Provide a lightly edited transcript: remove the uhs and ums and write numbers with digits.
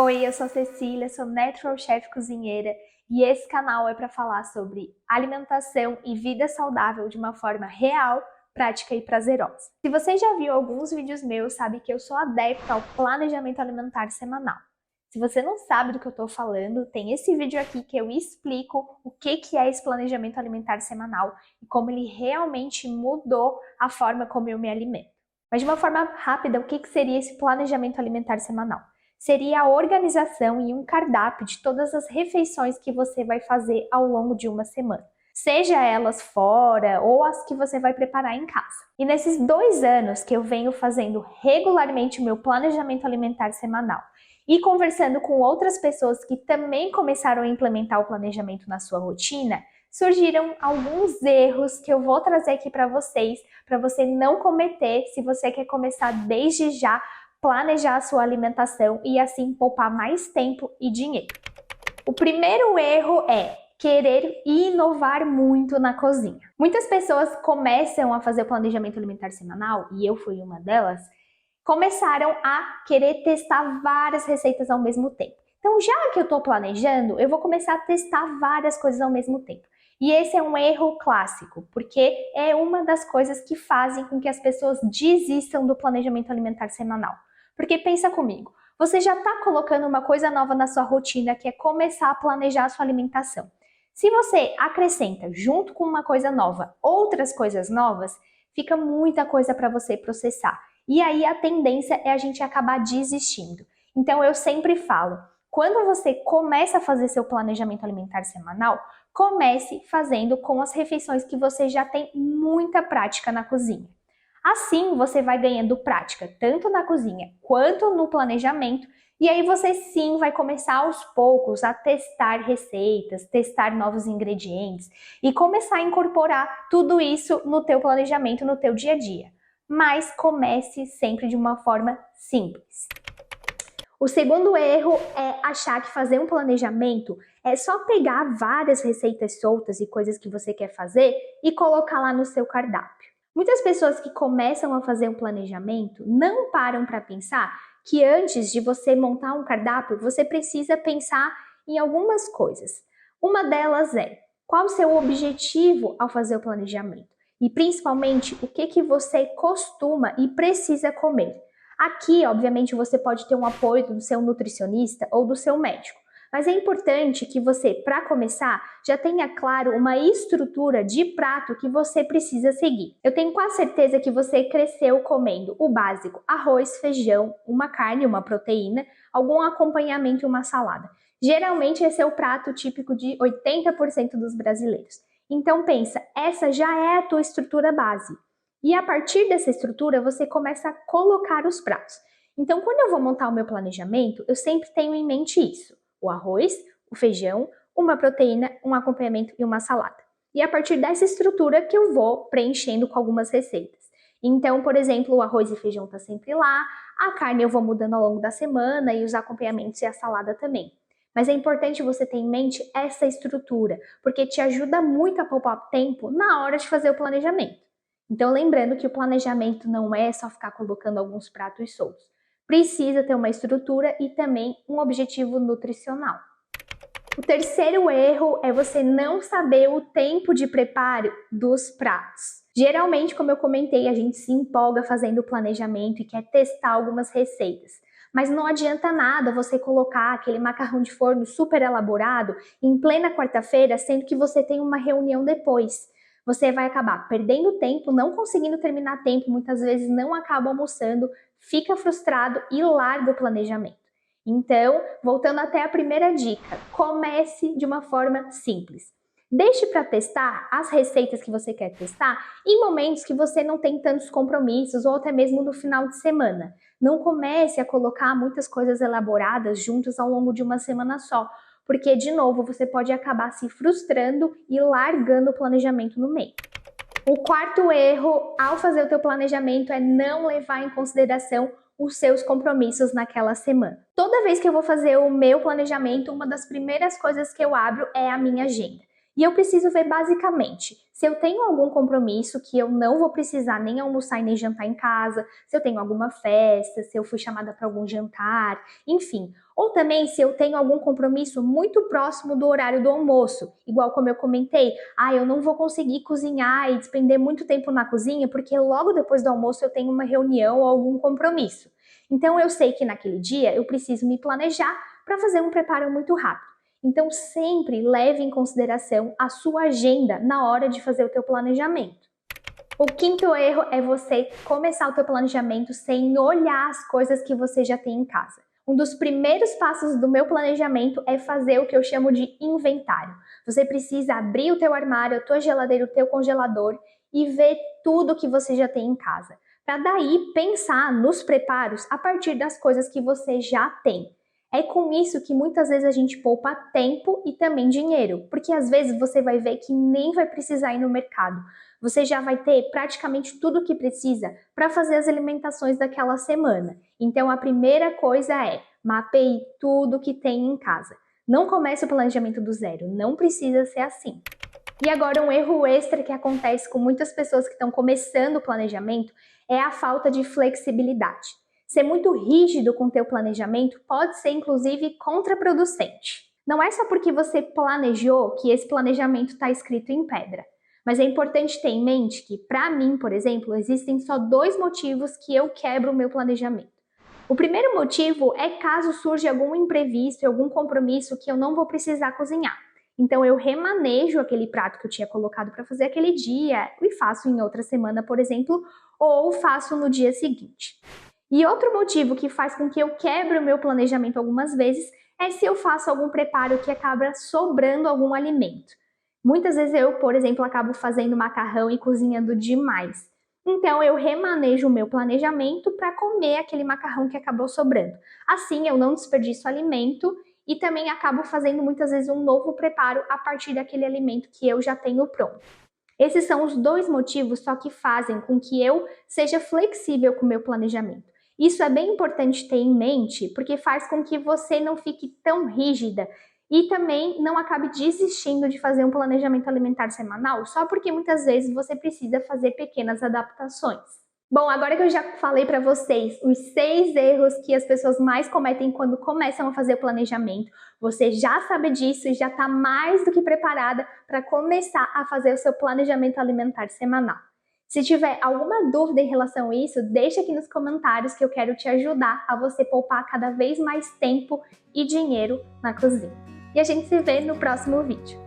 Oi, eu sou a Cecília, sou Natural Chef cozinheira e esse canal é para falar sobre alimentação e vida saudável de uma forma real, prática e prazerosa. Se você já viu alguns vídeos meus, sabe que eu sou adepta ao planejamento alimentar semanal. Se você não sabe do que eu estou falando, tem esse vídeo aqui que eu explico o que é esse planejamento alimentar semanal e como ele realmente mudou a forma como eu me alimento. Mas de uma forma rápida, o que seria esse planejamento alimentar semanal? Seria a organização e um cardápio de todas as refeições que você vai fazer ao longo de uma semana, seja elas fora ou as que você vai preparar em casa. E nesses 2 anos que eu venho fazendo regularmente o meu planejamento alimentar semanal e conversando com outras pessoas que também começaram a implementar o planejamento na sua rotina, surgiram alguns erros que eu vou trazer aqui para você não cometer se você quer começar desde já planejar a sua alimentação e assim poupar mais tempo e dinheiro. O primeiro erro é querer inovar muito na cozinha. Muitas pessoas começam a fazer o planejamento alimentar semanal, e eu fui uma delas, começaram a querer testar várias receitas ao mesmo tempo. Então, já que eu estou planejando, eu vou começar a testar várias coisas ao mesmo tempo. E esse é um erro clássico, porque é uma das coisas que fazem com que as pessoas desistam do planejamento alimentar semanal. Porque pensa comigo, você já está colocando uma coisa nova na sua rotina, que é começar a planejar a sua alimentação. Se você acrescenta, junto com uma coisa nova, outras coisas novas, fica muita coisa para você processar. E aí a tendência é a gente acabar desistindo. Então eu sempre falo, quando você começa a fazer seu planejamento alimentar semanal, comece fazendo com as refeições que você já tem muita prática na cozinha. Assim você vai ganhando prática tanto na cozinha quanto no planejamento, e aí você sim vai começar aos poucos a testar receitas, testar novos ingredientes e começar a incorporar tudo isso no teu planejamento, no teu dia a dia. Mas comece sempre de uma forma simples. O segundo erro é achar que fazer um planejamento é só pegar várias receitas soltas e coisas que você quer fazer e colocar lá no seu cardápio. Muitas pessoas que começam a fazer um planejamento não param para pensar que antes de você montar um cardápio, você precisa pensar em algumas coisas. Uma delas é, qual o seu objetivo ao fazer o planejamento? E principalmente, o que você costuma e precisa comer? Aqui, obviamente, você pode ter um apoio do seu nutricionista ou do seu médico. Mas é importante que você, para começar, já tenha claro uma estrutura de prato que você precisa seguir. Eu tenho quase certeza que você cresceu comendo o básico: arroz, feijão, uma carne, uma proteína, algum acompanhamento e uma salada. Geralmente esse é o prato típico de 80% dos brasileiros. Então pensa, essa já é a tua estrutura base. E a partir dessa estrutura você começa a colocar os pratos. Então quando eu vou montar o meu planejamento, eu sempre tenho em mente isso: o arroz, o feijão, uma proteína, um acompanhamento e uma salada. E a partir dessa estrutura que eu vou preenchendo com algumas receitas. Então, por exemplo, o arroz e feijão tá sempre lá, a carne eu vou mudando ao longo da semana e os acompanhamentos e a salada também. Mas é importante você ter em mente essa estrutura, porque te ajuda muito a poupar tempo na hora de fazer o planejamento. Então, lembrando que o planejamento não é só ficar colocando alguns pratos soltos. Precisa ter uma estrutura e também um objetivo nutricional. O terceiro erro é você não saber o tempo de preparo dos pratos. Geralmente, como eu comentei, a gente se empolga fazendo o planejamento e quer testar algumas receitas. Mas não adianta nada você colocar aquele macarrão de forno super elaborado em plena quarta-feira, sendo que você tem uma reunião depois. Você vai acabar perdendo tempo, não conseguindo terminar a tempo, muitas vezes não acaba almoçando, fica frustrado e larga o planejamento. Então, voltando até a primeira dica, comece de uma forma simples. Deixe para testar as receitas que você quer testar em momentos que você não tem tantos compromissos ou até mesmo no final de semana. Não comece a colocar muitas coisas elaboradas juntas ao longo de uma semana só, porque, de novo, você pode acabar se frustrando e largando o planejamento no meio. O quarto erro ao fazer o teu planejamento é não levar em consideração os seus compromissos naquela semana. Toda vez que eu vou fazer o meu planejamento, uma das primeiras coisas que eu abro é a minha agenda. E eu preciso ver basicamente se eu tenho algum compromisso que eu não vou precisar nem almoçar e nem jantar em casa, se eu tenho alguma festa, se eu fui chamada para algum jantar, enfim. Ou também se eu tenho algum compromisso muito próximo do horário do almoço, igual como eu comentei, eu não vou conseguir cozinhar e despender muito tempo na cozinha porque logo depois do almoço eu tenho uma reunião ou algum compromisso. Então eu sei que naquele dia eu preciso me planejar para fazer um preparo muito rápido. Então sempre leve em consideração a sua agenda na hora de fazer o teu planejamento. O quinto erro é você começar o teu planejamento sem olhar as coisas que você já tem em casa. Um dos primeiros passos do meu planejamento é fazer o que eu chamo de inventário. Você precisa abrir o teu armário, a tua geladeira, o teu congelador e ver tudo que você já tem em casa. Para daí pensar nos preparos a partir das coisas que você já tem. É com isso que muitas vezes a gente poupa tempo e também dinheiro, porque às vezes você vai ver que nem vai precisar ir no mercado. Você já vai ter praticamente tudo o que precisa para fazer as alimentações daquela semana. Então a primeira coisa é mapeie tudo que tem em casa. Não comece o planejamento do zero, não precisa ser assim. E agora um erro extra que acontece com muitas pessoas que estão começando o planejamento é a falta de flexibilidade. Ser muito rígido com o teu planejamento pode ser inclusive contraproducente. Não é só porque você planejou que esse planejamento está escrito em pedra. Mas é importante ter em mente que, para mim, por exemplo, existem só 2 motivos que eu quebro o meu planejamento. O primeiro motivo é caso surja algum imprevisto, algum compromisso que eu não vou precisar cozinhar. Então eu remanejo aquele prato que eu tinha colocado para fazer aquele dia e faço em outra semana, por exemplo, ou faço no dia seguinte. E outro motivo que faz com que eu quebre o meu planejamento algumas vezes é se eu faço algum preparo que acaba sobrando algum alimento. Muitas vezes eu, por exemplo, acabo fazendo macarrão e cozinhando demais. Então eu remanejo o meu planejamento para comer aquele macarrão que acabou sobrando. Assim eu não desperdiço alimento e também acabo fazendo muitas vezes um novo preparo a partir daquele alimento que eu já tenho pronto. Esses são os 2 motivos só que fazem com que eu seja flexível com o meu planejamento. Isso é bem importante ter em mente, porque faz com que você não fique tão rígida e também não acabe desistindo de fazer um planejamento alimentar semanal só porque muitas vezes você precisa fazer pequenas adaptações. Bom, agora que eu já falei para vocês os 6 erros que as pessoas mais cometem quando começam a fazer o planejamento, você já sabe disso e já está mais do que preparada para começar a fazer o seu planejamento alimentar semanal. Se tiver alguma dúvida em relação a isso, deixa aqui nos comentários que eu quero te ajudar a você poupar cada vez mais tempo e dinheiro na cozinha. E a gente se vê no próximo vídeo.